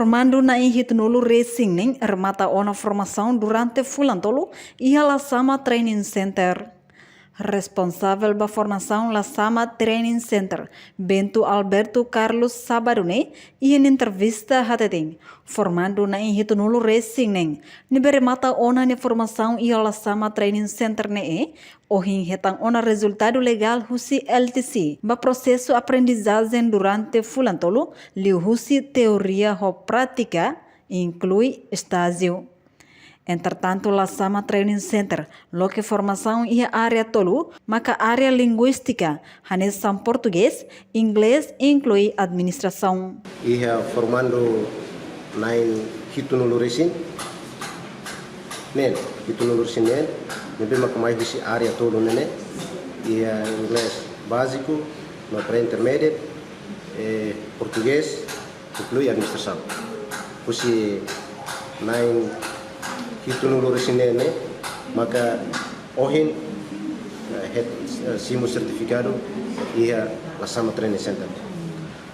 formando na Hitnulu Racing ning remata ona formação durante fulantolo e a Sama Training Center. Responsável da formação La Sama Training Center, Bento Alberto Carlos Sabarune, e em entrevista hateting, formando na Hitnulu Racing ning, niberemata ona ne formação e a La Sama Training Center ne ohin hetang ona resultado legal husi LTC, ba processo aprendizagem durante fulantolo, liu husi teoria ho prática, inclui estágio. Entretanto, La Sama Training Center, lo que formação e área tolu, maka área linguística, hanesam português, inglês inclui administração. Ia formando na Hitnulu Racing, Hitnulu Racing nebe maka mais desse área tolu nene, ia inglês básico, no pré-intermédio, português, inclui administração. Pusi na Hitnulu Racing nene, maka ohin simo certificado ia La Sama Training Center.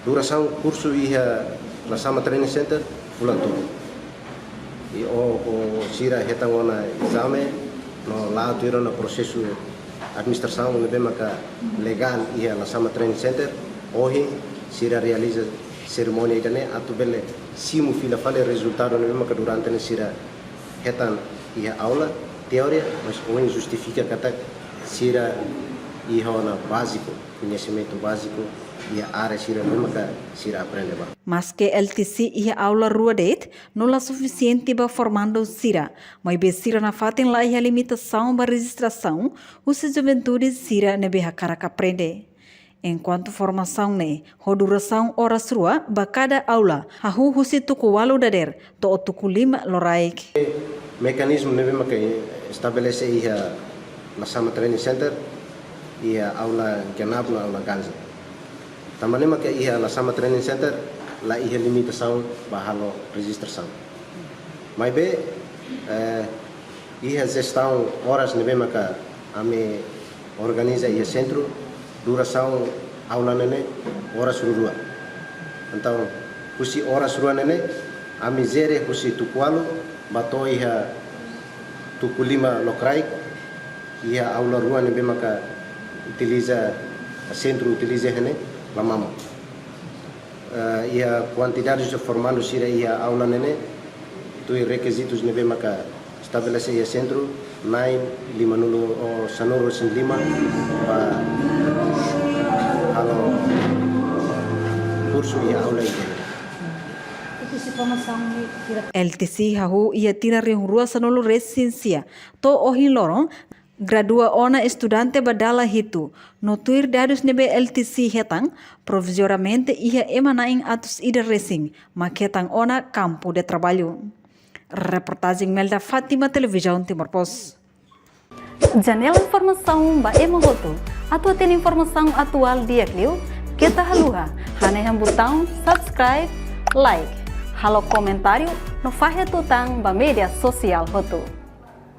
Duração curso ia La Sama Training Center fulantolo. E o sira hetang ona exame no lado ira no processo administração nebe maka legal ia La Sama Training Center ohin sira realiza cerimônia idane atu bele simo fila fale resultado nebe maka durante ne sira hetan ia aula teoria, mas o justifica kata sira ia na básico, conhecimento básico ia área sira maka sira aprende ba. Mas que LTC ia aula rua det não la suficiente ba formando sira, mas be sira na fatin lá ia limitação ba registração, os juventude sira nebe hakara aprende. Enquanto formação ne, duração horas rua ba cada aula, hahu husi tuku walu dader, to tuku lima loraik. Mecanismo nebe maka estabelece ia La Sama Training Center ia aula genap na aula ganza. Tamane maka ia La Sama Training Center la ia limitação ba halo registração. Mas be ia gestão horas nebe maka ame organiza ia centro duração aula nene horas rua. Então, husi horas rua nene ami zere husi tukualo bato iha tuku lima lokrai iha aula rua nebe maka utiliza centro utiliza hene la mama. Iha quantidade de formando sira iha aula nene tu requisitos nebe maka estabelece iha centro 9 lima nulo o sanoro sin lima pa halo curso ia aula ini. LTC hahu ia tira rua sanolo residencia to ohin lorong gradua ona estudante badala hitu no tuir dados nebe LTC hetang provisoriamente ia emanaing atus ida racing maketang ona campo de trabalho. Reportagem Melda Fátima, Televisão Timor Post. Janela informação ba emogoto. Atua tem informação atual dia kliu. Kita haluha. Haneham botão subscribe, like. Halo comentário no fahe tutang ba media sosial hotu.